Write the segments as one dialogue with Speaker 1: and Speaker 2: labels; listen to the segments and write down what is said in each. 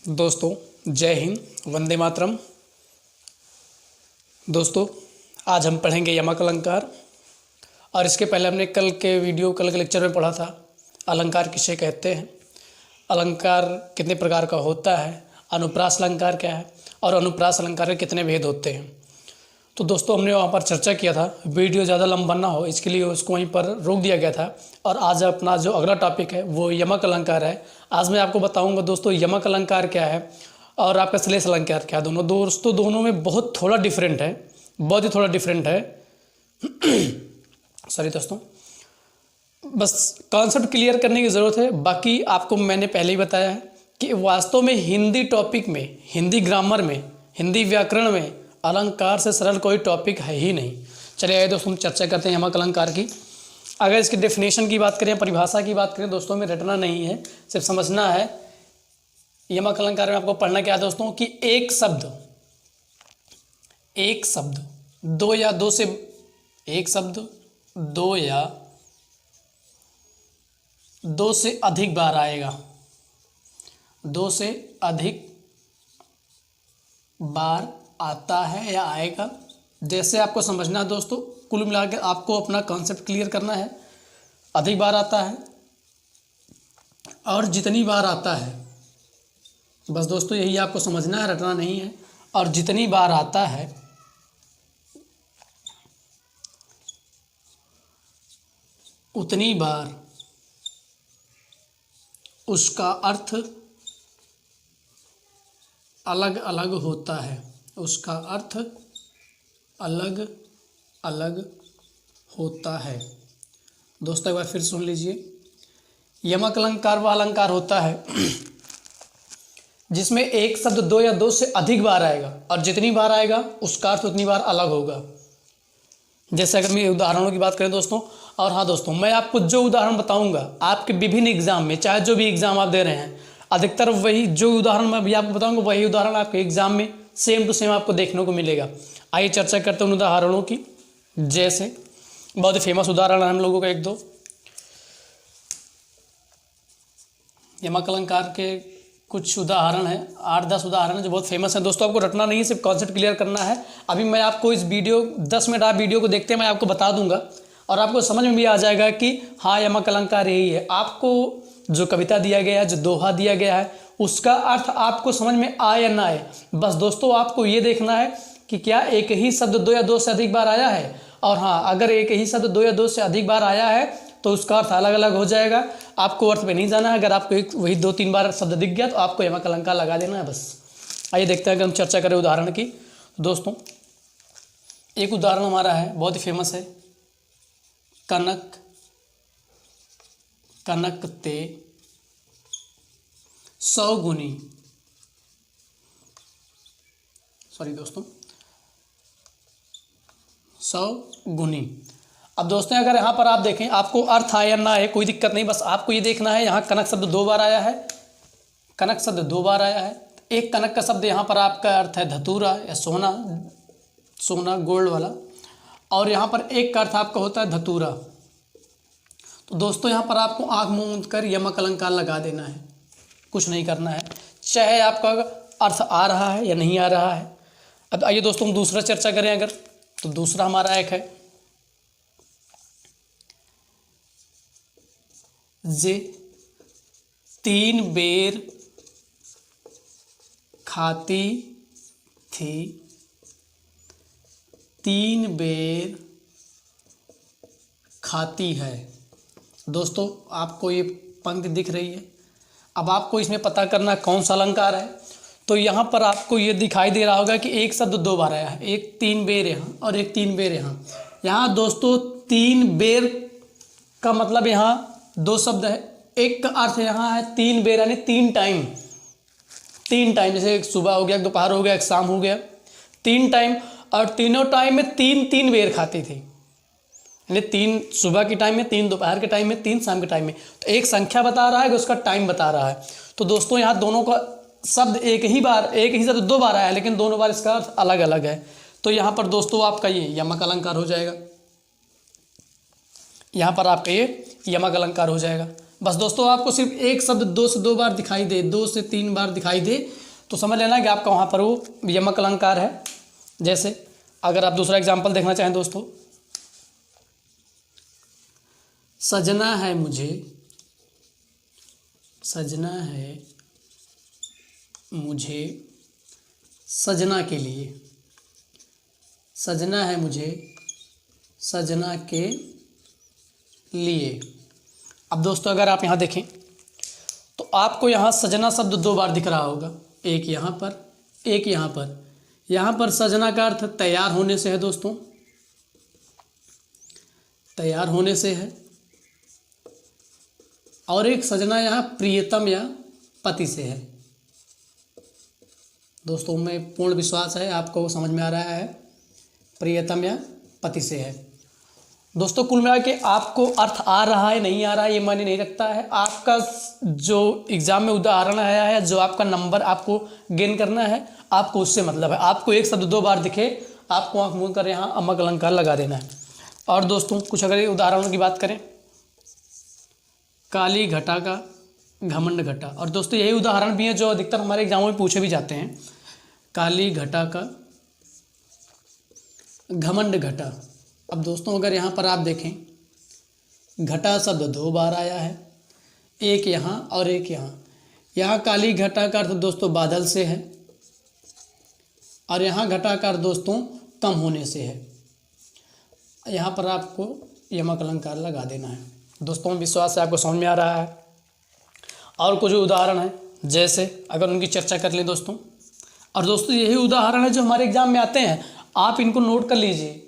Speaker 1: दोस्तों जय हिंद, वंदे मातरम। दोस्तों आज हम पढ़ेंगे यमक अलंकार। और इसके पहले हमने कल के लेक्चर में पढ़ा था अलंकार किसे कहते हैं, अलंकार कितने प्रकार का होता है, अनुप्रास अलंकार क्या है और अनुप्रास अलंकार के कितने भेद होते हैं। तो दोस्तों हमने वहाँ पर चर्चा किया था, वीडियो ज़्यादा लंबा ना हो इसके लिए उसको वहीं पर रोक दिया गया था। और आज अपना जो अगला टॉपिक है वो यमक अलंकार है। आज मैं आपको बताऊंगा दोस्तों यमक अलंकार क्या है और आपका श्लेष अलंकार क्या है। दोनों में बहुत थोड़ा डिफरेंट है, बहुत ही थोड़ा डिफरेंट है। सॉरी दोस्तों, बस कॉन्सेप्ट क्लियर करने की ज़रूरत है। बाकी आपको मैंने पहले ही बताया है कि वास्तव में हिंदी टॉपिक में, हिंदी ग्रामर में, हिंदी व्याकरण में अलंकार से सरल कोई टॉपिक है ही नहीं। चलिए आइए दोस्तों हम चर्चा करते हैं यमक अलंकार की। अगर इसकी डेफिनेशन की बात करें, परिभाषा की बात करें दोस्तों, में रटना नहीं है, सिर्फ समझना है। यमक अलंकार में आपको पढ़ना क्या है दोस्तों कि एक शब्द दो या दो से अधिक बार आएगा, दो से अधिक बार आता है या आएगा। जैसे आपको समझना है दोस्तों, कुल मिलाकर आपको अपना कॉन्सेप्ट क्लियर करना है। अधिक बार आता है और जितनी बार आता है, बस दोस्तों यही आपको समझना है, रटना नहीं है। और जितनी बार आता है उतनी बार उसका अर्थ अलग अलग होता है, उसका अर्थ अलग अलग होता है। दोस्तों एक बार फिर सुन लीजिए, यमक अलंकार वह अलंकार होता है जिसमें एक शब्द दो या दो से अधिक बार आएगा और जितनी बार आएगा उसका अर्थ उतनी बार अलग होगा। जैसे अगर मैं उदाहरणों की बात करें दोस्तों, और हाँ दोस्तों मैं आपको जो उदाहरण बताऊंगा आपके विभिन्न एग्जाम में, चाहे जो भी एग्जाम आप दे रहे हैं, अधिकतर वही जो उदाहरण मैं भी आपको बताऊंगा वही उदाहरण आपके एग्जाम में सेम टू सेम आपको देखने को मिलेगा। आइए चर्चा करते हैं उन उदाहरणों की। जैसे बहुत ही फेमस उदाहरण है हम लोगों का एक दो यमक अलंकार के कुछ उदाहरण है, 8-10 उदाहरण है जो बहुत फेमस है। दोस्तों आपको रटना नहीं है, सिर्फ कॉन्सेप्ट क्लियर करना है। अभी मैं आपको इस वीडियो 10 मिनट आप वीडियो को देखते हैं, मैं आपको बता दूंगा और आपको समझ में भी आ जाएगा कि हाँ यमक अलंकार यही है। आपको जो कविता दिया गया है, जो दोहा दिया गया है, उसका अर्थ आपको समझ में आए या ना आए, बस दोस्तों आपको ये देखना है कि क्या एक ही शब्द दो या दो से अधिक बार आया है। और हाँ, अगर एक ही शब्द दो या दो से अधिक बार आया है तो उसका अर्थ अलग अलग हो जाएगा। आपको अर्थ पे नहीं जाना है। अगर आपको एक वही 2-3 बार शब्द दिख गया तो आपको यमक अलंकार लगा देना है बस। आइए देखते हैं कि हम चर्चा करें उदाहरण की। दोस्तों एक उदाहरण हमारा है, बहुत ही फेमस है, कनक कनक ते 100 गुनी। सॉरी दोस्तों, 100 गुनी। अब दोस्तों अगर यहाँ पर आप देखें, आपको अर्थ आए या ना आए कोई दिक्कत नहीं, बस आपको ये देखना है यहाँ कनक शब्द 2 बार आया है, कनक शब्द 2 बार आया है। एक कनक का शब्द यहाँ पर आपका अर्थ है धतूरा या सोना, सोना गोल्ड वाला, और यहाँ पर एक का अर्थ आपका होता है धतूरा। तो दोस्तों यहाँ पर आपको आँख मूंद कर यमक अलंकार लगा देना है, कुछ नहीं करना है, चाहे आपका अर्थ आ रहा है या नहीं आ रहा है। अब आइए दोस्तों हम दूसरा चर्चा करें अगर, तो दूसरा हमारा एक है जे 3 बेर खाती थी, 3 बेर खाती है। दोस्तों आपको ये पंक्ति दिख रही है। अब आपको इसमें पता करना कौन सा अलंकार है। तो यहाँ पर आपको ये दिखाई दे रहा होगा कि एक शब्द 2 बार आया है, एक 3 बेर यहाँ और एक 3 बेर यहाँ। यहाँ दोस्तों 3 बेर का मतलब यहाँ 2 शब्द है, एक का अर्थ यहाँ है 3 बेर यानी 3 टाइम, 3 टाइम, जैसे एक सुबह हो गया, एक दोपहर हो गया, एक शाम हो गया, 3 टाइम। और तीनों टाइम में 3-3 बेर खाती थी, यानी 3 सुबह के टाइम में, 3 दोपहर के टाइम में, 3 शाम के टाइम में। तो एक संख्या बता रहा है कि उसका टाइम बता रहा है। तो दोस्तों यहाँ दोनों का शब्द एक ही शब्द 2 बार आया है, लेकिन दोनों बार इसका अर्थ अलग अलग है। तो यहाँ पर दोस्तों आपका ये यमक अलंकार हो जाएगा। यहाँ पर आपका ये यमक अलंकार हो जाएगा। बस दोस्तों आपको सिर्फ एक शब्द 2 से 2 बार दिखाई दे, 2 से 3 बार दिखाई दे तो समझ लेना कि आपका वहाँ पर वो यमक अलंकार है। जैसे अगर आप दूसरा एग्जाम्पल देखना चाहें दोस्तों, सजना है मुझे, सजना है मुझे सजना के लिए, सजना है मुझे सजना के लिए। अब दोस्तों अगर आप यहाँ देखें तो आपको यहाँ सजना शब्द 2 बार दिख रहा होगा, एक यहाँ पर, एक यहाँ पर। यहाँ पर सजना का अर्थ तैयार होने से है दोस्तों, तैयार होने से है। और एक सजना यहाँ प्रियतम या पति से है। दोस्तों में पूर्ण विश्वास है आपको समझ में आ रहा है, प्रियतम या पति से है। दोस्तों कुल मिला के आपको अर्थ आ रहा है नहीं आ रहा है ये मायने नहीं रखता है। आपका जो एग्जाम में उदाहरण आया है, जो आपका नंबर आपको गेन करना है, आपको उससे मतलब है। आपको एक शब्द 2 बार दिखे, आपको आंख मूंद कर यहाँ अमक अलंकार लगा देना है। और दोस्तों कुछ अगर उदाहरणों की बात करें, काली घटा का घमंड घटा। और दोस्तों यही उदाहरण भी है जो अधिकतर हमारे एग्जामों में पूछे भी जाते हैं। काली घटा का घमंड घटा। अब दोस्तों अगर यहाँ पर आप देखें, घटा शब्द 2 बार आया है, एक यहाँ और एक यहाँ। यहाँ काली घटा का अर्थ दोस्तों बादल से है और यहाँ घटा का अर्थ दोस्तों कम होने से है। यहाँ पर आपको यमक अलंकार लगा देना है। दोस्तों विश्वास है आपको समझ में आ रहा है। और कुछ उदाहरण है, जैसे अगर उनकी चर्चा कर लें दोस्तों। और दोस्तों यही उदाहरण है जो हमारे एग्जाम में आते हैं, आप इनको नोट कर लीजिए।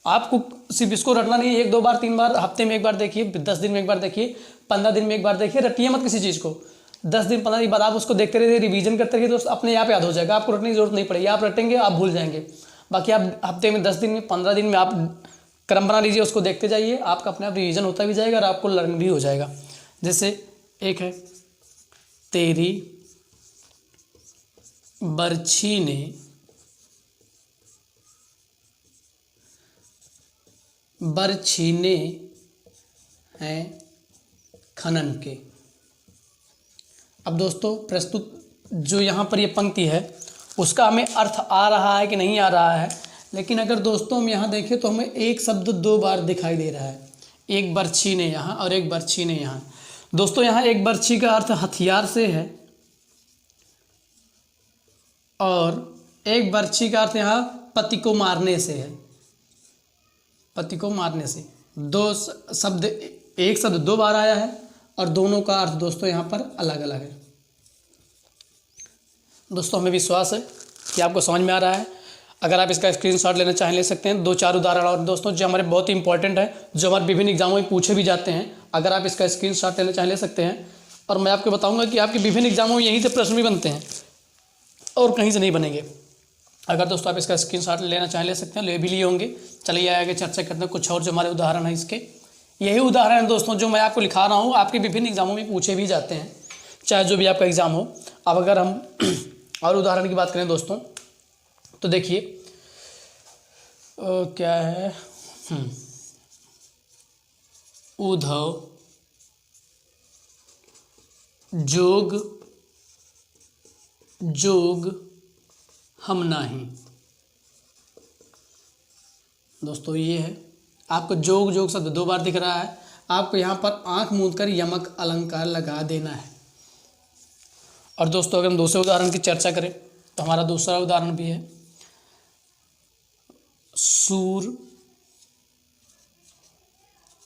Speaker 1: आपको सिर्फ इसको रटना नहीं, 1 2 बार 3 बार, हफ्ते में 1 बार देखिए, 10 दिन में 1 बार देखिए, 15 दिन में 1 बार देखिए। रटिए मत किसी चीज़ को। 10 दिन 15 दिन बाद आप उसको देखते रहिए, रिवीजन करते रहिए, दोस्त अपने आप याद हो जाएगा। आपको रटने की जरूरत नहीं पड़ेगी, आप रटेंगे आप भूल जाएंगे। बाकी आप हफ्ते में 10 दिन में 15 दिन में आप क्रम बना लीजिए, उसको देखते जाइए, आपका अपने आप रिवीजन होता भी जाएगा और आपको लर्न भी हो जाएगा। जैसे एक है, तेरी बरछी ने बरछीने हैं खनन के। अब दोस्तों प्रस्तुत जो यहाँ पर ये पंक्ति है उसका हमें अर्थ आ रहा है कि नहीं आ रहा है, लेकिन अगर दोस्तों हम यहाँ देखें तो हमें एक शब्द 2 बार दिखाई दे रहा है। एक बरछी ने यहाँ और एक बरछी ने यहाँ। दोस्तों यहाँ एक बरछी का अर्थ हथियार से है और एक बरछी का अर्थ यहाँ पति को मारने से है, पति को मारने से। 2 शब्द, एक शब्द 2 बार आया है और दोनों का अर्थ दोस्तों यहाँ पर अलग अलग है। दोस्तों हमें विश्वास है कि आपको समझ में आ रहा है। अगर आप इसका स्क्रीनशॉट लेना चाहें ले सकते हैं। 2-4 उदाहरण और दोस्तों जो हमारे बहुत ही इंपॉर्टेंट है, जो हमारे विभिन्न एग्जामों में पूछे भी जाते हैं, अगर आप इसका स्क्रीनशॉट लेना चाहें ले सकते हैं। और मैं आपको बताऊंगा कि आपके विभिन्न एग्जामों में यहीं से प्रश्न भी बनते हैं और कहीं से नहीं बनेंगे। अगर दोस्तों आप इसका स्क्रीनशॉट लेना चाहें ले सकते हैं, ले भी लिए होंगे। चलिए आगे चर्चा करते हैं कुछ और जो हमारे उदाहरण हैं इसके। यही उदाहरण दोस्तों जो मैं आपको लिखा रहा हूँ, आपके विभिन्न एग्जामों में पूछे भी जाते हैं, चाहे जो भी आपका एग्ज़ाम हो। अब अगर हम और उदाहरण की बात करें दोस्तों तो देखिए क्या है, उद्धव जोग जोग हम नाही। दोस्तों ये है, आपको जोग जोग शब्द 2 बार दिख रहा है। आपको यहाँ पर आंख मूंद कर यमक अलंकार लगा देना है। और दोस्तों अगर हम दूसरे उदाहरण की चर्चा करें तो हमारा दूसरा उदाहरण भी है, सूर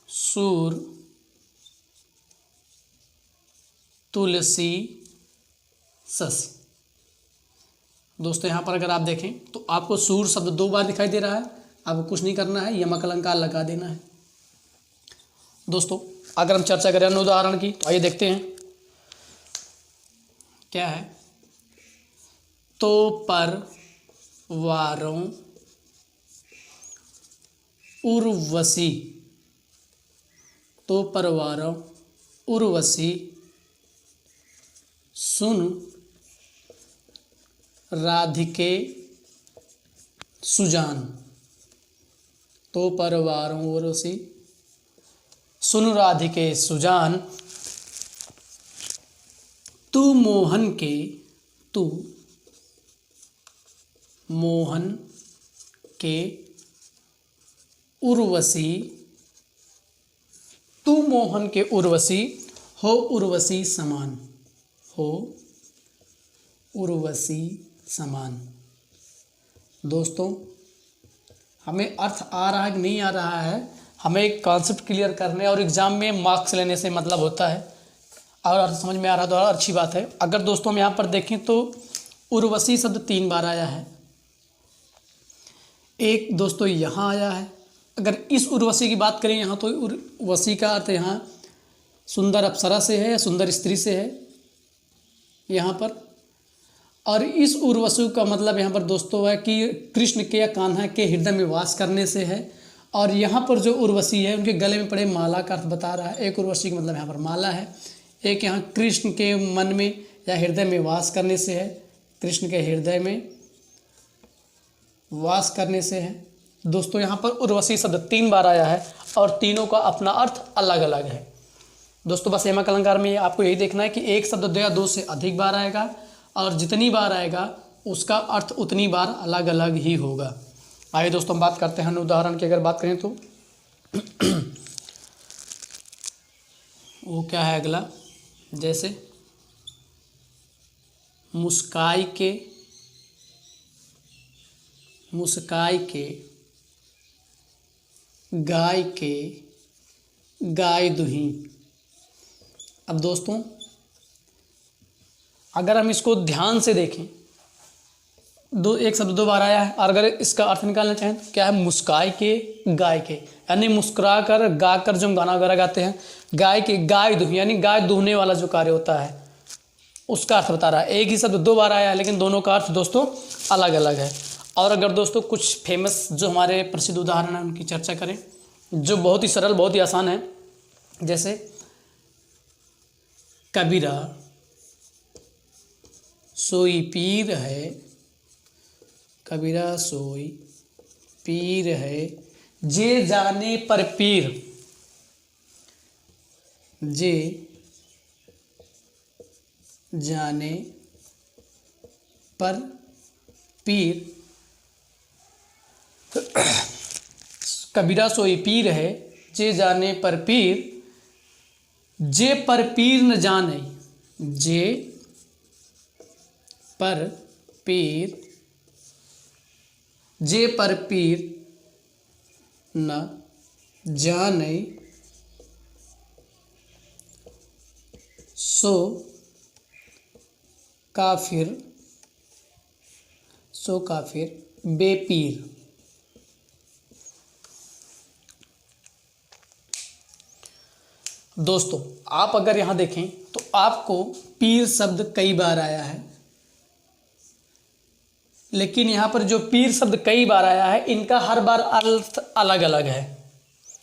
Speaker 1: सूर तुलसी ससी। दोस्तों यहाँ पर अगर आप देखें तो आपको सूर शब्द 2 बार दिखाई दे रहा है। आपको कुछ नहीं करना है, यमक अलंकार लगा देना है। दोस्तों अगर हम चर्चा करें अन्य उदाहरण की तो आइए देखते हैं क्या है। तो पर वारों उर्वशी, तो परवारों उर्वशी सुन राधिके सुजान। तो परवारों उर्वशी सुन राधिके सुजान। तू मोहन के, तू मोहन के उर्वशी, तू मोहन के उर्वशी, हो उर्वशी समान, हो उर्वशी समान। दोस्तों हमें अर्थ आ रहा है कि नहीं आ रहा है, हमें एक कॉन्सेप्ट क्लियर करने और एग्ज़ाम में मार्क्स लेने से मतलब होता है, और अर्थ समझ में आ रहा तो और अच्छी बात है। अगर दोस्तों हम यहाँ पर देखें तो उर्वशी शब्द 3 बार आया है, एक दोस्तों यहाँ आया है। अगर इस उर्वशी की बात करें यहाँ तो उर्वशी का अर्थ यहाँ सुंदर अप्सरा से है, सुंदर स्त्री से है यहाँ पर। और इस उर्वशी का मतलब यहाँ पर दोस्तों है कि कृष्ण के या कान्हा के हृदय में वास करने से है। और यहाँ पर जो उर्वशी है उनके गले में पड़े माला का अर्थ बता रहा है। एक उर्वशी का मतलब यहाँ पर माला है, एक यहाँ कृष्ण के मन में या हृदय में वास करने से है, कृष्ण के हृदय में वास करने से है। दोस्तों यहाँ पर उर्वशी शब्द 3 बार आया है और तीनों का अपना अर्थ अलग अलग है। दोस्तों बस यमक अलंकार में आपको यही देखना है कि एक शब्द 2 या 2 से अधिक बार आएगा और जितनी बार आएगा उसका अर्थ उतनी बार अलग अलग ही होगा। आइए दोस्तों हम बात करते हैं उदाहरण की। अगर बात करें तो वो क्या है अगला, जैसे मुस्काई के, मुस्काई के, गाय के, गाय दुही। अब दोस्तों अगर हम इसको ध्यान से देखें, एक शब्द 2 बार आया है और अगर इसका अर्थ निकालना चाहें तो क्या है, मुस्काई के, गाय के, यानी मुस्कुरा कर गा कर जो हम गाना वगैरह गाते हैं, गाय के, गाय दुही यानी गाय दुहने वाला जो कार्य होता है उसका अर्थ बता रहा है। एक ही शब्द 2 बार आया है लेकिन दोनों का अर्थ दोस्तों अलग अलग है। और अगर दोस्तों कुछ फेमस जो हमारे प्रसिद्ध उदाहरण हैं उनकी चर्चा करें जो बहुत ही सरल, बहुत ही आसान है, जैसे कबीरा सोई पीर है, कबीरा सोई पीर है, जे जाने पर पीर, जे जाने पर पीर, कबीरा सोई पीर है, जे जाने पर पीर, जे पर पीर न जाने, जे पर पीर, जे पर पीर न जाने, सो काफिर, सो काफिर बेपीर। दोस्तों आप अगर यहाँ देखें तो आपको पीर शब्द कई बार आया है, लेकिन यहाँ पर जो पीर शब्द कई बार आया है इनका हर बार अर्थ अलग अलग है।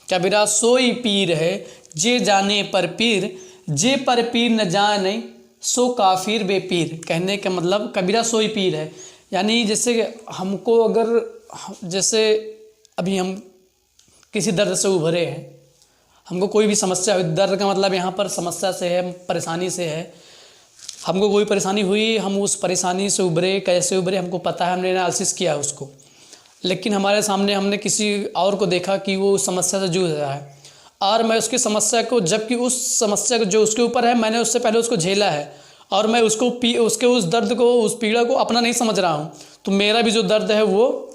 Speaker 1: कबीरा सोई पीर है, जे जाने पर पीर, जे पर पीर न जाने, सो काफिर बेपीर। कहने का मतलब कबीरा सोई पीर है, यानी जैसे हमको अगर, जैसे अभी हम किसी दर्द से उभरे हैं, हमको कोई भी समस्या हुई, दर्द का मतलब यहाँ पर समस्या से है, परेशानी से है, हमको कोई परेशानी हुई, हम उस परेशानी से उभरे, कैसे उभरे हमको पता है, हमने एनालिसिस किया है उसको, लेकिन हमारे सामने हमने किसी और को देखा कि वो उस समस्या से जूझ रहा है और मैं उसकी समस्या को, जबकि उस समस्या को जो उसके ऊपर है मैंने उससे पहले उसको झेला है और मैं उसको उसके उस दर्द को, उस पीड़ा को अपना नहीं समझ रहा हूँ, तो मेरा भी जो दर्द है वो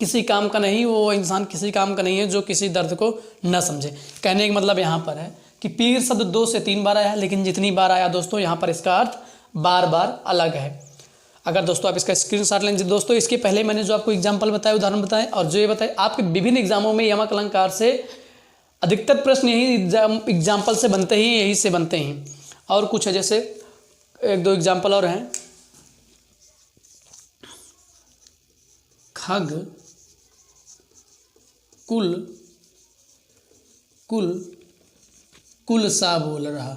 Speaker 1: किसी काम का नहीं, वो इंसान किसी काम का नहीं है जो किसी दर्द को न समझे। कहने का मतलब यहाँ पर है कि पीर शब्द 2 से 3 बार आया है, लेकिन जितनी बार आया दोस्तों यहाँ पर इसका अर्थ बार बार अलग है। अगर दोस्तों आप इसका स्क्रीनशॉट लेंगे दोस्तों, इसके पहले मैंने जो आपको एग्जाम्पल बताए, उदाहरण बताए और जो ये बताए, आपके विभिन्न एग्जामों में यमक अलंकार से अधिकतर प्रश्न यही एग्जाम्पल से बनते ही, यही से बनते हैं। और कुछ है, जैसे 1-2 एग्जाम्पल और हैं। खग कुल, कुल, कुल सा बोल रहा।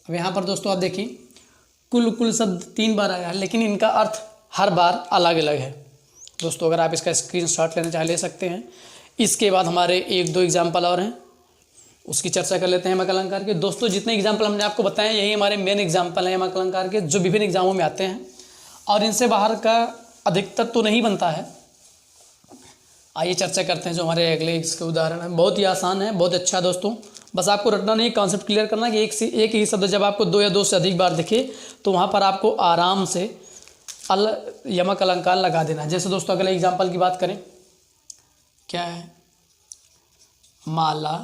Speaker 1: अब यहाँ पर दोस्तों आप देखिए, कुल, कुल शब्द 3 बार आया है, लेकिन इनका अर्थ हर बार अलग अलग है। दोस्तों अगर आप इसका स्क्रीनशॉट लेना चाहे ले सकते हैं। इसके बाद हमारे 1-2 एग्जाम्पल और हैं। उसकी चर्चा कर लेते हैं यमक अलंकार के। दोस्तों जितने एग्जाम्पल हमने आपको बताए यही हमारे मेन एग्जाम्पल हैं यमक अलंकार के, जो विभिन्न एग्जामों में आते हैं और इनसे बाहर का अधिकतर तो नहीं बनता है। आइए चर्चा करते हैं जो हमारे अगले इसके उदाहरण है। बहुत ही आसान है, बहुत अच्छा दोस्तों, बस आपको रटना नहीं, कॉन्सेप्ट क्लियर करना कि एक ही शब्द जब आपको 2 या 2 से अधिक बार दिखे तो वहाँ पर आपको आराम से यमक अलंकार लगा देना है। जैसे दोस्तों अगले एग्जाम्पल की बात करें, क्या है, माला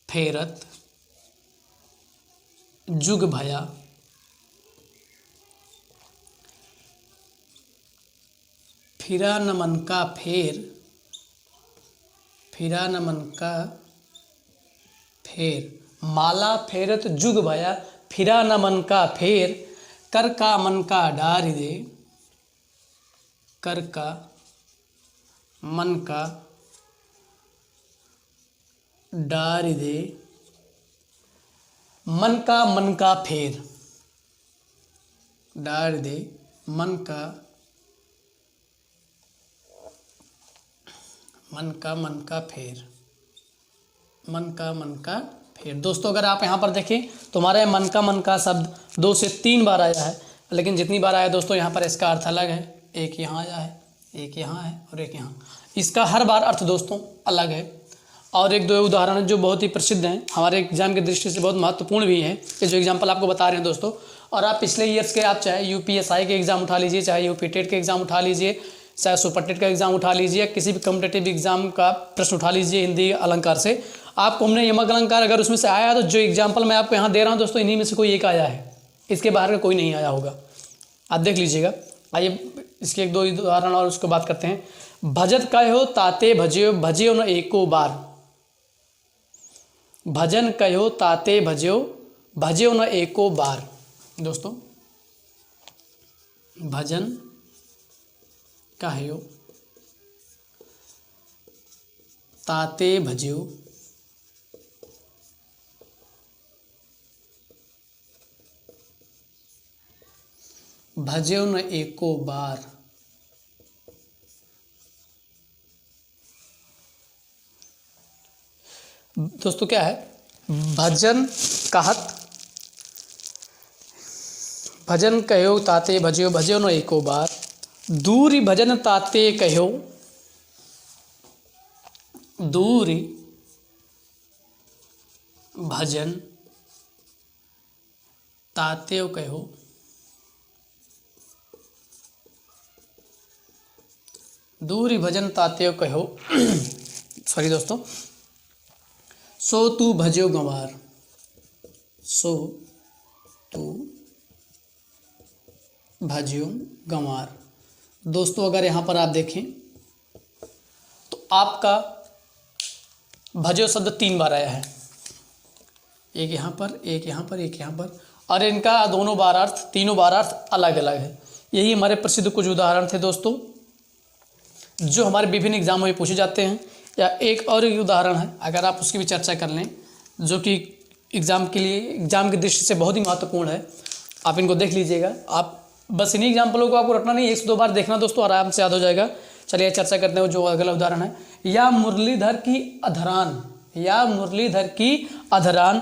Speaker 1: फेरत जुग भया फिरा न मन का फेर, फिरा न मन का फेर। माला फेरत जुग भया फिरा न मन का फेर, कर का मन का डार दे, कर का मन का डार दे, मन का फेर, डार दे मन का फेर, मन का फेर। दोस्तों अगर आप यहाँ पर देखें तो हमारे मन का शब्द 2 से 3 बार आया है, लेकिन जितनी बार आया दोस्तों यहाँ पर इसका अर्थ अलग है। एक यहाँ आया है, एक यहाँ है और एक यहाँ, इसका हर बार अर्थ दोस्तों अलग है। और एक दो उदाहरण जो बहुत ही प्रसिद्ध हैं, हमारे एग्जाम की दृष्टि से बहुत महत्वपूर्ण भी हैं, ये जो एग्जाम्पल आपको बता रहे हैं दोस्तों। और आप पिछले ईयर्स के आप चाहे यूपीएसआई के एग्ज़ाम उठा लीजिए, चाहे यूपी टेट के एग्ज़ाम उठा लीजिए, चाहे सुपर टेट का एग्ज़ाम उठा लीजिए, किसी भी कॉम्पिटेटिव एग्जाम का प्रश्न उठा लीजिए हिंदी अलंकार से, आपको हमने यमक अलंकार अगर उसमें से आया तो जो एग्जाम्पल मैं आपको यहाँ दे रहा हूँ दोस्तों, इन्हीं में से कोई एक आया है, इसके बाहर का कोई नहीं आया होगा, आप देख लीजिएगा। आइए इसके 1 2 उदाहरण और उसको बात करते हैं। भजत कहो ताते भजियो, भजियो न एको बार, भजन कहो ताते भजियो, भजियो न एको बार। दोस्तों भजन कहो ताते भजियो, भजियो न एको बार। दोस्तों क्या है, भजन कहत, भजन कहो ताते भजियो, भजियो न एको बार। दूरी भजन ताते कहो, दूरी भजन ताते कहो, दूरी भजन ताते कहो सॉरी दोस्तों, सो तू भजियो गंवार, सो तू भजियो गंवार। दोस्तों अगर यहाँ पर आप देखें तो आपका भजियो शब्द 3 बार आया है, एक यहाँ पर, एक यहाँ पर, एक यहाँ पर, और इनका दोनों बार अर्थ, तीनों बार अर्थ अलग अलग है। यही हमारे प्रसिद्ध कुछ उदाहरण थे दोस्तों जो हमारे विभिन्न एग्जामों में पूछे जाते हैं। या एक और एक उदाहरण है, अगर आप उसकी भी चर्चा कर लें, जो कि एग्ज़ाम के लिए, एग्ज़ाम की दृष्टि से बहुत ही महत्वपूर्ण है, आप इनको देख लीजिएगा। आप बस इन्हीं एग्जाम्पलों को आपको रटना नहीं, 1 से 2 बार देखना दोस्तों, आराम से याद हो जाएगा। चलिए चर्चा करते हैं जो अगला उदाहरण है। या मुरलीधर की अधरान, या मुरलीधर की अधरान,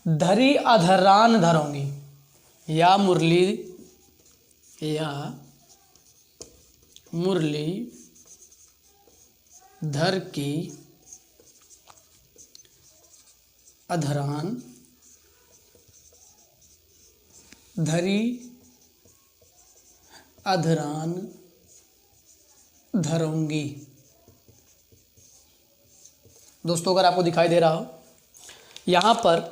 Speaker 1: धरी अधरान धरूंगी। या मुरली, या मुरली धर की अधरान, धरी अधरान धरूंगी। दोस्तों अगर आपको दिखाई दे रहा हो, यहाँ पर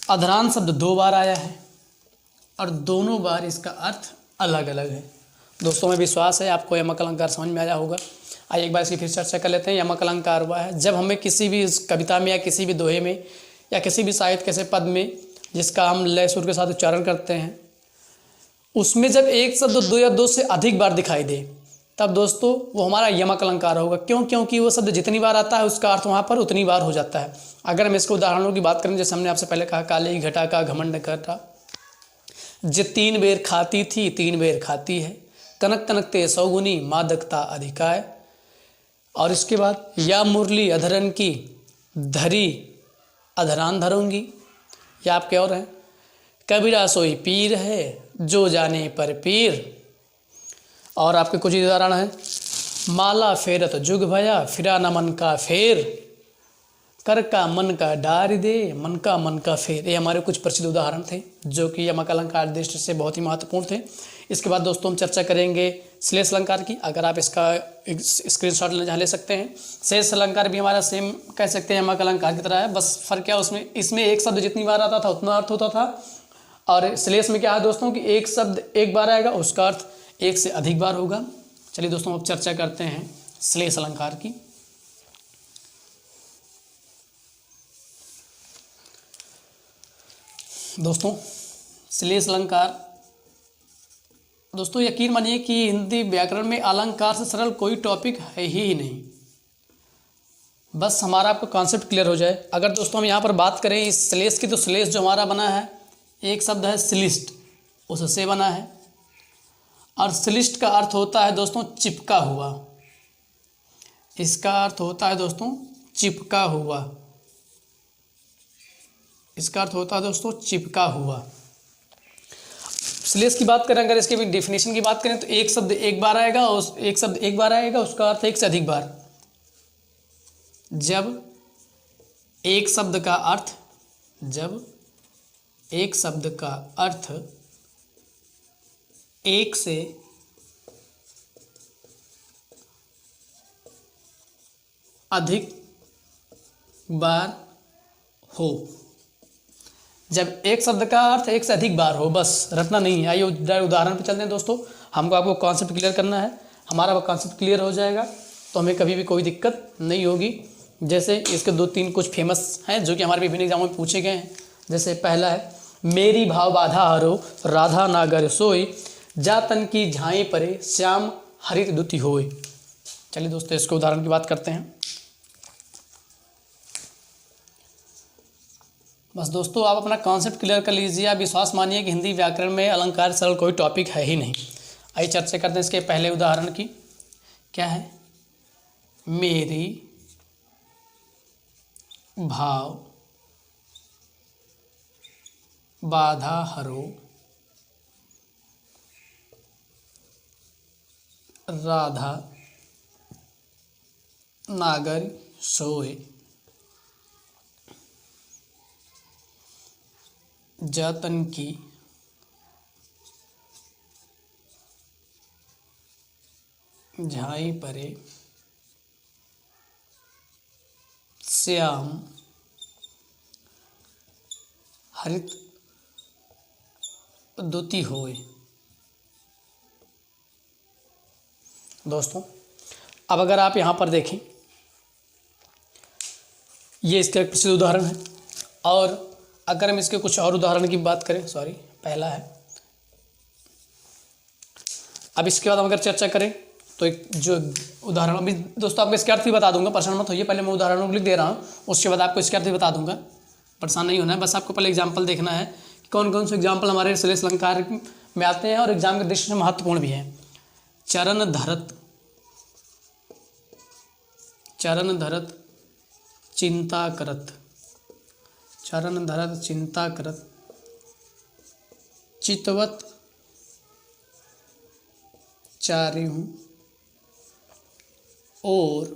Speaker 1: अधरान शब्द 2 बार आया है और दोनों बार इसका अर्थ अलग अलग है। दोस्तों में विश्वास है आपको यमक अलंकार समझ में आया होगा। आइए एक बार इसकी फिर चर्चा कर लेते हैं। यमक अलंकार हुआ है जब हमें किसी भी कविता में या किसी भी दोहे में या किसी भी साहित्य के पद में जिसका हम लय सुर के साथ उच्चारण करते हैं, उसमें जब एक शब्द 2 या 2 से अधिक बार दिखाई दे, तब दोस्तों वो हमारा यमक अलंकार होगा। क्यों? क्योंकि वो शब्द जितनी बार आता है उसका अर्थ वहाँ पर उतनी बार हो जाता है। अगर हम इसके उदाहरणों की बात करें, जैसे हमने आपसे पहले कहा, काली घटा का घमंड करता, जे 3 बेर खाती थी 3 बेर खाती है, कनक कनक ते 100 गुनी मादकता अधिका है। और इसके बाद या मुरली अधरन की धरी अधरान धरूंगी। या आपके और हैं, कबीरा सोई पीर है जो जाने पर पीर। और आपके कुछ उदाहरण हैं, माला फेरत जुग भया फिरा न मन का फेर, कर का मन का डार दे मन का फेर। ये हमारे कुछ प्रसिद्ध उदाहरण थे जो कि यमक अलंकार दृष्टि से बहुत ही महत्वपूर्ण थे। इसके बाद दोस्तों हम चर्चा करेंगे श्लेष अलंकार की। अगर आप इसका एक स्क्रीनशॉट लेना ले सकते हैं। श्लेष अलंकार भी हमारा सेम कह सकते हैं यमक अलंकार की तरह है, बस फर्क क्या उसमें, इसमें एक शब्द जितनी बार आता था उतना अर्थ होता था, और श्लेष में क्या है दोस्तों कि एक शब्द एक बार आएगा, उसका अर्थ एक से अधिक बार होगा। चलिए दोस्तों अब चर्चा करते हैं श्लेष अलंकार की। दोस्तों श्लेष अलंकार, दोस्तों यकीन मानिए कि हिंदी व्याकरण में अलंकार से सरल कोई टॉपिक है ही नहीं। बस हमारा आपको कॉन्सेप्ट क्लियर हो जाए। अगर दोस्तों हम यहाँ पर बात करें इस श्लेष की, तो श्लेष जो हमारा बना है एक शब्द है श्लिष्ट, उससे बना है। और श्लिष्ट का अर्थ होता है दोस्तों चिपका हुआ। इसका अर्थ होता है दोस्तों चिपका हुआ। इसका अर्थ होता है दोस्तों चिपका हुआ। श्लेष की बात करें, अगर इसके भी डेफिनेशन की बात करें, तो एक शब्द एक बार आएगा, उस एक शब्द एक बार आएगा, उसका अर्थ एक से अधिक बार। जब एक शब्द का अर्थ एक से अधिक बार हो, जब एक शब्द का अर्थ एक से अधिक बार हो, बस रटना नहीं है। आइए उदाहरण पे चलते हैं दोस्तों। हमको आपको कॉन्सेप्ट क्लियर करना है। हमारा कॉन्सेप्ट क्लियर हो जाएगा तो हमें कभी भी कोई दिक्कत नहीं होगी। जैसे इसके 2-3 कुछ फेमस हैं जो कि हमारे विभिन्न एग्जामों में पूछे गए हैं। जैसे पहला है, मेरी भाव बाधा हरो राधा नागर सोई, जा तन की झाई परे श्याम हरित दुति होय। चलिए दोस्तों इसके उदाहरण की बात करते हैं। बस दोस्तों आप अपना कॉन्सेप्ट क्लियर कर लीजिए। आप विश्वास मानिए कि हिंदी व्याकरण में अलंकार सरल कोई टॉपिक है ही नहीं। आइए चर्चा करते हैं इसके पहले उदाहरण की। क्या है, मेरी भाव बाधा हरो राधा नागर सोए, जतन की झाई परे श्याम हरित दुति होए। दोस्तों अब अगर आप यहाँ पर देखें, ये इसका एक प्रसिद्ध उदाहरण है। और अगर हम इसके कुछ और उदाहरण की बात करें, पहला है। अब इसके बाद हम अगर चर्चा करें तो एक जो उदाहरण, अभी दोस्तों आपको इसके अर्थ भी बता दूंगा, परेशान मत होइए। पहले मैं उदाहरणों को लिख दे रहा हूँ, उसके बाद आपको इसके अर्थ भी बता दूंगा, परेशान नहीं होना है। बस आपको पहले एग्जाम्पल देखना है कि कौन कौन से एग्जाम्पल हमारे श्लेष अलंकार में आते हैं और एग्जाम के दृष्टि से महत्वपूर्ण भी हैं। चरण धरत चिंता करत, चरण धरत चिंता करत, चितवत चारी हूँ। और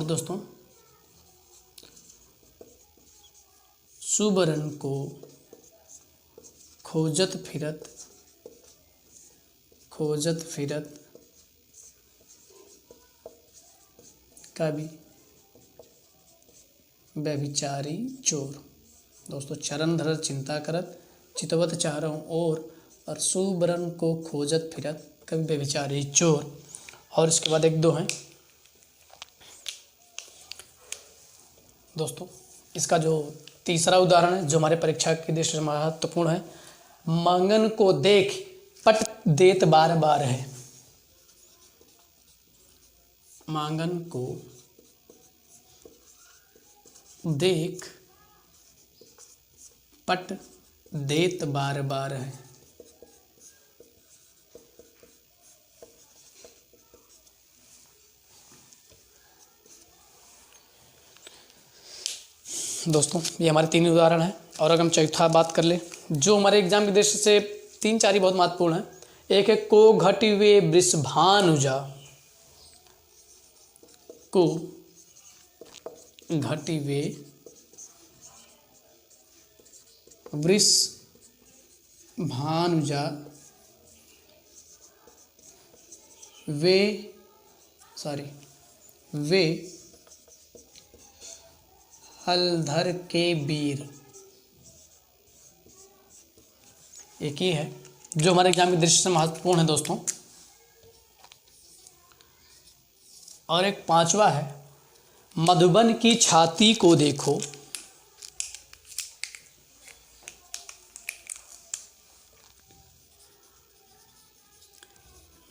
Speaker 1: दोस्तों सुबरन को खोजत फिरत कवि व्यभिचारी चोर। दोस्तों चरण धरत चिंता करत, चितवत चारों और सुबरन को खोजत फिरत कवि व्यभिचारी चोर। और इसके बाद 1-2 हैं दोस्तों। इसका जो तीसरा उदाहरण है जो हमारे परीक्षा की दृष्टि से महत्वपूर्ण है, मंगन को देख पट देत बार बार है। मांगन को देख पट देत बार बार है। दोस्तों ये हमारे 3 उदाहरण हैं। और अगर हम चौथा बात कर ले जो हमारे एग्जाम के दृष्टि से 3-4 ही बहुत महत्वपूर्ण है। एक है को घटिवे वृषभानुजा, को घटिवे वृषभानुजा वे हलधर के वीर। एक ही है जो हमारे एग्जाम की दृष्टि से महत्वपूर्ण है दोस्तों। और एक 5वां है मधुबन की छाती को देखो,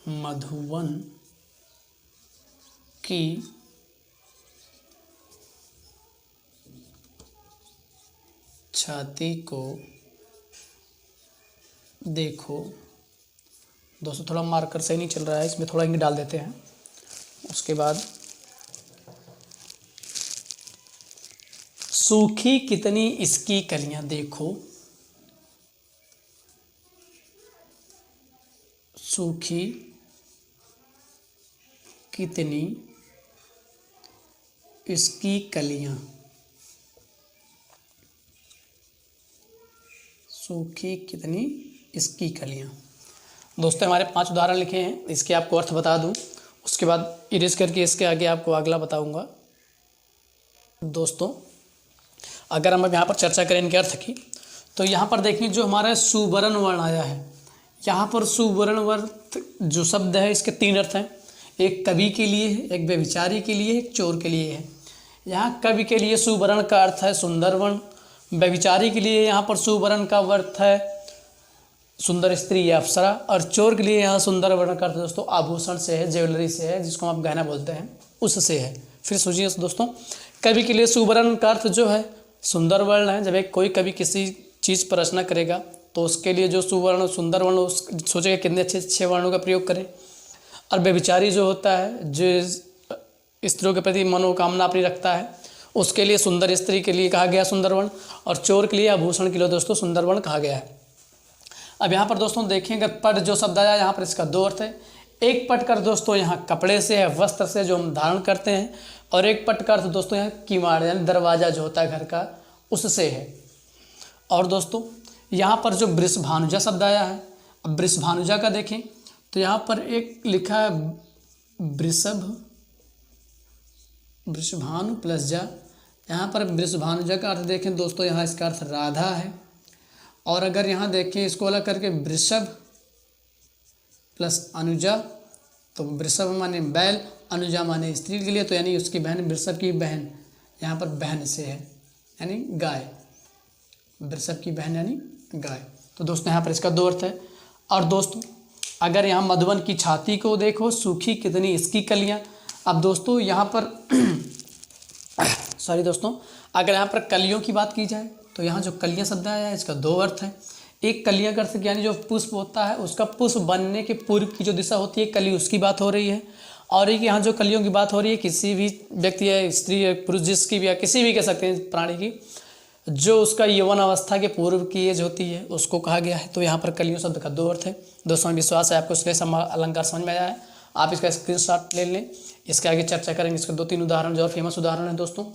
Speaker 1: मधुबन की छाती को देखो। दोस्तों थोड़ा मार्कर सही नहीं चल रहा है, इसमें थोड़ा इंक डाल देते हैं। उसके बाद सूखी कितनी इसकी कलियां देखो, सूखी कितनी इसकी कलियां, सूखी कितनी इसकी कलियां। दोस्तों हमारे 5 उदाहरण लिखे हैं, इसके आपको अर्थ बता दूं, उसके बाद इरेज करके इसके आगे आपको अगला बताऊंगा। दोस्तों अगर हम अब यहाँ पर चर्चा करें इनके अर्थ की, तो यहाँ पर देखिए जो हमारा सुवर्ण वर्ण आया है, यहाँ पर सुवर्ण वर्ण जो शब्द है इसके 3 अर्थ हैं। एक कवि के लिए है, एक व्यभिचारी के लिए, एक चोर के लिए है। यहाँ कवि के लिए सुवर्ण का अर्थ है सुंदर वर्ण, व्यभिचारी के लिए यहाँ पर सुवर्ण का अर्थ है सुंदर स्त्री या अप्सरा, और चोर के लिए यहाँ सुंदर वर्ण का अर्थ दोस्तों आभूषण से है, ज्वेलरी से है, जिसको आप गहना बोलते हैं, उससे है। फिर सोचिए दोस्तों, कवि के लिए सुवर्ण का अर्थ जो है सुंदर वर्ण है। जब एक कोई कवि किसी चीज़ पर रचना करेगा तो उसके लिए जो सुवर्ण सुंदर वर्ण सोचेगा कितने अच्छे वर्णों का प्रयोग करें। और व्यभिचारी जो होता है जो स्त्रियों के प्रति मनोकामना अपनी रखता है, उसके लिए सुंदर स्त्री के लिए कहा गया सुंदर वर्ण, और चोर के लिए आभूषण के लिए दोस्तों सुंदर वर्ण कहा गया है। अब यहाँ पर दोस्तों देखेंगे पट जो शब्द आया यहाँ पर इसका 2 अर्थ है। एक पट का दोस्तों यहाँ कपड़े से है, वस्त्र से जो हम धारण करते हैं, और एक पट का अर्थ दोस्तों यहाँ किवाड़ यानी दरवाज़ा जो होता है घर का, उससे है। और दोस्तों यहाँ पर जो वृषभानुजा शब्द आया है, अब वृषभानुजा का देखें तो यहाँ पर एक लिखा है वृषभानु प्लस जा। यहाँ पर वृषभानुजा का अर्थ देखें दोस्तों, यहाँ इसका अर्थ राधा है। और अगर यहाँ देखें इसको अलग करके वृषभ प्लस अनुजा, तो वृषभ माने बैल, अनुजा माने स्त्री के लिए, तो यानी उसकी बहन वृषभ की बहन यहाँ पर बहन से है यानी गाय, वृषभ की बहन यानी गाय। तो दोस्तों यहाँ पर इसका 2 अर्थ है। और दोस्तों अगर यहाँ मधुबन की छाती को देखो, सूखी कितनी इसकी कलियाँ। अब दोस्तों यहाँ पर सॉरी दोस्तों, अगर यहाँ पर कलियों की बात की जाए तो यहाँ जो कलियाँ शब्द आया है इसका 2 अर्थ है। एक कलियाँ का अर्थ यानी जो पुष्प होता है उसका पुष्प बनने के पूर्व की जो दिशा होती है कली, उसकी बात हो रही है। और एक यहाँ जो कलियों की बात हो रही है किसी भी व्यक्ति या स्त्री या पुरुष जिसकी भी या किसी भी कह सकते हैं प्राणी की, जो उसका यौवन अवस्था के पूर्व की एज होती है उसको कहा गया है। तो यहाँ पर कलियों शब्द का 2 अर्थ है। दोस्तों विश्वास है आपको इसलिए अलंकार समझ में आया है। आप इसका स्क्रीनशॉट ले लें, इसके आगे चर्चा करेंगे। इसके 2-3 उदाहरण जो और फेमस उदाहरण है दोस्तों।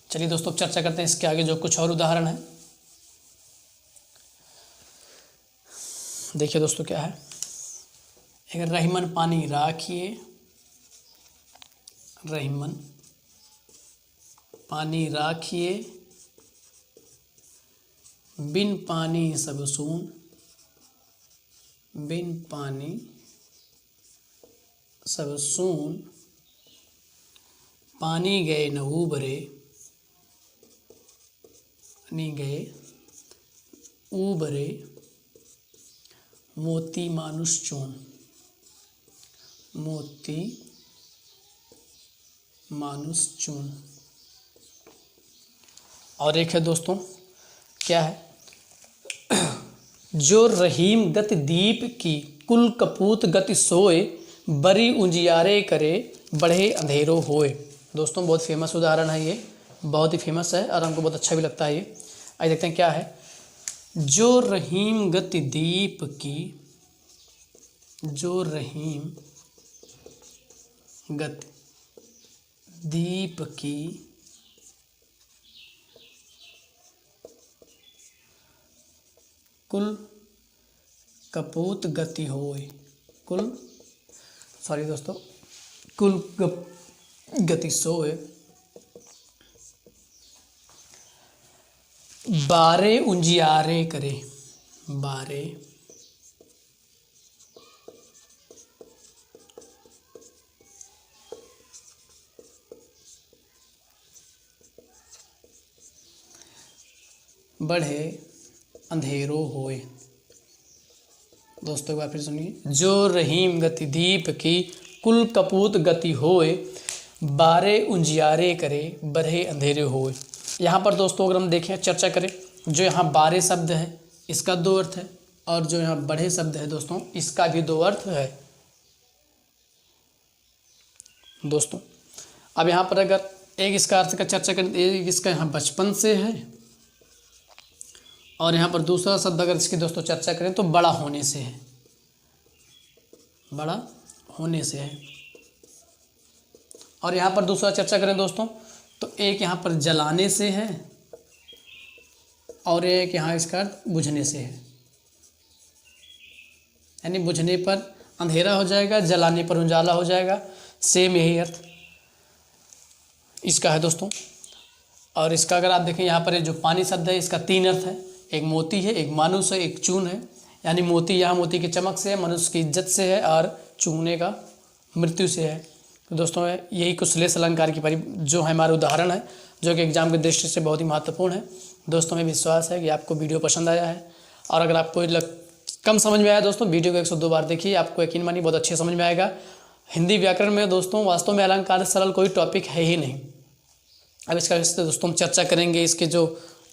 Speaker 1: चलिए दोस्तों चर्चा करते हैं इसके आगे जो कुछ और उदाहरण है। देखिए दोस्तों क्या है, एक रहीमन पानी राखिए, रहीमन पानी राखिए, बिन पानी सब सून, बिन पानी सब सून, पानी गए न उबरे, पानी गए उबरे, मोती मानुष चून, मोती मानुष चून। और एक है दोस्तों क्या है, जो रहीम गति दीप की, कुल कपूत गति सोए, बड़ी उजियारे करे, बढ़े अंधेरो होए। दोस्तों बहुत फेमस उदाहरण है ये, बहुत ही फेमस है और हमको बहुत अच्छा भी लगता है ये। आइए देखते हैं क्या है। जो रहीम गति दीप की, जो रहीम गति दीप की, कुल कपूत गति होय, कुल सॉरी दोस्तों, कुल गति सोए, बारे उजियारे करे, बारे बढ़े अंधेरो होए। दोस्तों एक बार फिर सुनिए। जो रहीम गति दीप की, कुल कपूत गति होए, बारे उजियारे करे, बढ़े अंधेरे होए। यहाँ पर दोस्तों अगर हम देखें, चर्चा करें, जो यहाँ बारे शब्द है इसका 2 अर्थ है, और जो यहाँ बढ़े शब्द है दोस्तों इसका भी 2 अर्थ है। दोस्तों अब यहाँ पर अगर एक इसका अर्थ का चर्चा करें, एक इसका यहाँ बचपन से है, और यहाँ पर दूसरा शब्द अगर इसकी दोस्तों चर्चा करें तो बड़ा होने से है, बड़ा होने से है। और यहाँ पर दूसरा चर्चा करें दोस्तों तो एक यहाँ पर जलाने से है, और एक यहाँ इसका बुझने से है। यानी बुझने पर अंधेरा हो जाएगा, जलाने पर उजाला हो जाएगा, सेम यही अर्थ इसका है दोस्तों। और इसका अगर आप देखें यहाँ पर जो पानी शब्द है इसका 3 अर्थ है, एक मोती है, एक मानुष है, एक चून है। यानी मोती यहाँ मोती की चमक से है, मनुष्य की इज्जत से है, और चूने का मृत्यु से है। तो दोस्तों यही कुछ श्लेष अलंकार की जो है हमारा उदाहरण है, जो कि एग्जाम की दृष्टि से बहुत ही महत्वपूर्ण है। दोस्तों हमें विश्वास है कि आपको वीडियो पसंद आया है, और अगर आपको कम समझ में आया दोस्तों, वीडियो को 102 बार देखिए, आपको यकीन मानिए बहुत अच्छे समझ में आएगा। हिंदी व्याकरण में दोस्तों वास्तव में अलंकार से सरल कोई टॉपिक है ही नहीं। अब इसका दोस्तों हम चर्चा करेंगे, इसके जो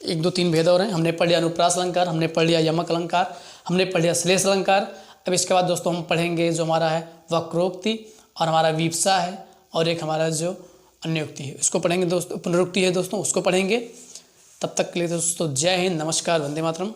Speaker 1: 1, 2, 3 भेद और हैं। हमने पढ़ लिया अनुप्रास अलंकार, हमने पढ़ लिया यमक अलंकार, हमने पढ़ लिया श्लेष अलंकार। अब इसके बाद दोस्तों हम पढ़ेंगे जो हमारा है वक्रोक्ति, और हमारा विवक्षा है, और एक हमारा जो अन्योक्ति है उसको पढ़ेंगे दोस्तों, पुनरुक्ति है दोस्तों उसको पढ़ेंगे। तब तक के लिए दोस्तों जय हिंद, नमस्कार, वंदे मातरम।